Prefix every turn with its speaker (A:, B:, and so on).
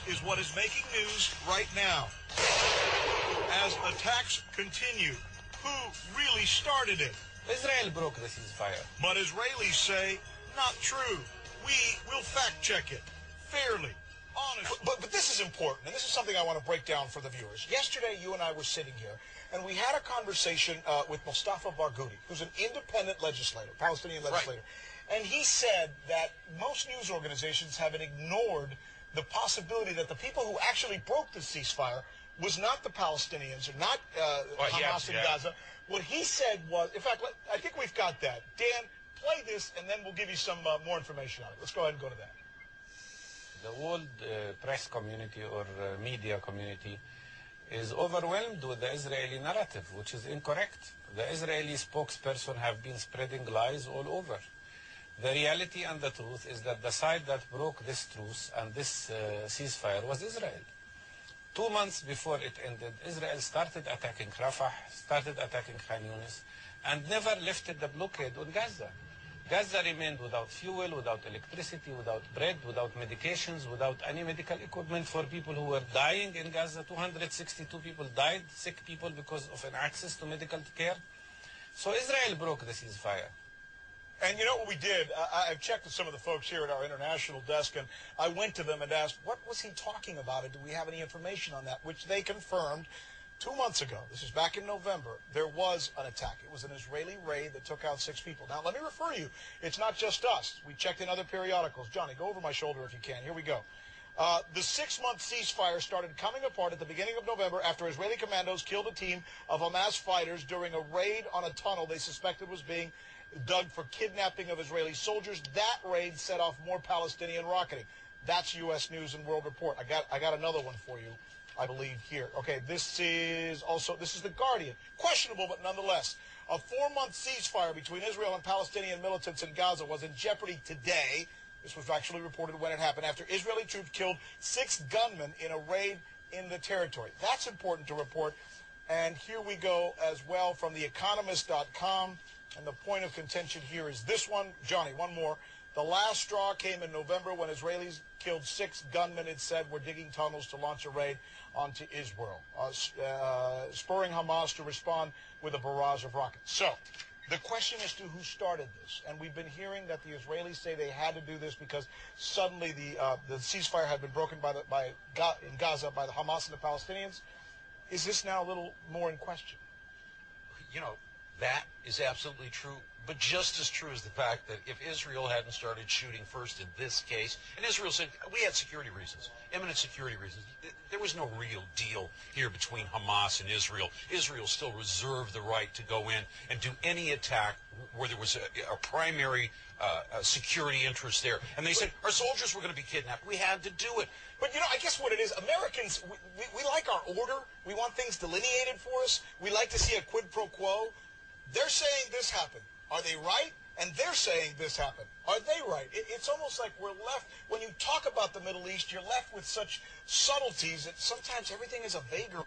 A: is what is making news right now. As attacks continue, who really started it?
B: Israel broke the ceasefire.
A: But Israelis say, not true. We will fact-check it fairly, honestly.
C: But this is important, and this is something I want to break down for the viewers. Yesterday, you and I were sitting here, and we had a conversation with Mustafa Barghouti, who's an independent legislator, Palestinian legislator. Right. And he said that most news organizations have ignored the possibility that the people who actually broke the ceasefire was not the Palestinians, or not Hamas in Gaza. What he said was, in fact, I think we've got that. Dan, play this, and then we'll give you some more information on it. Let's go ahead and go to that.
B: The world press community or media community is overwhelmed with the Israeli narrative, which is incorrect. The Israeli spokesperson have been spreading lies all over. The reality and the truth is that the side that broke this truce and this ceasefire was Israel. 2 months before it ended, Israel started attacking Rafah, started attacking Khan Yunis, and never lifted the blockade on Gaza. Gaza remained without fuel, without electricity, without bread, without medications, without any medical equipment for people who were dying in Gaza. 262 people died, sick people, because of an access to medical care. So Israel broke the ceasefire.
C: And you know what we did? I've checked with some of the folks here at our international desk, and I went to them and asked, what was he talking about, and do we have any information on that? Which they confirmed 2 months ago. This is back in November. There was an attack. It was an Israeli raid that took out 6 people. Now, let me refer you. It's not just us. We checked in other periodicals. Johnny, go over my shoulder if you can. Here we go. The 6-month ceasefire started coming apart at the beginning of November after Israeli commandos killed a team of Hamas fighters during a raid on a tunnel they suspected was being dug for kidnapping of Israeli soldiers. That raid set off more Palestinian rocketing. That's U.S. News and World Report. I got another one for you, I believe, here. Okay, this is The Guardian. Questionable, but nonetheless. A 4-month ceasefire between Israel and Palestinian militants in Gaza was in jeopardy today. This was actually reported when it happened, after Israeli troops killed 6 gunmen in a raid in the territory. That's important to report. And here we go as well from theeconomist.com. And the point of contention here is this one. Johnny, one more. The last straw came in November when Israelis killed 6 gunmen, it said, were digging tunnels to launch a raid onto Israel, spurring Hamas to respond with a barrage of rockets. So the question is to who started this. And we've been hearing that the Israelis say they had to do this because suddenly the ceasefire had been broken in Gaza by the Hamas and the Palestinians. Is this now a little more in question?
D: You know, that is absolutely true, but just as true is the fact that if Israel hadn't started shooting first in this case, and Israel said, we had security reasons, imminent security reasons, there was no real deal here between Hamas and Israel. Israel still reserved the right to go in and do any attack where there was a primary security interest there. And they said, our soldiers were going to be kidnapped. We had to do it.
C: But, you know, I guess what it is, Americans, we like our order. We want things delineated for us. We like to see a quid pro quo. They're saying this happened. Are they right? And they're saying this happened. Are they right? It's almost like we're left, when you talk about the Middle East, you're left with such subtleties that sometimes everything is a vaguer.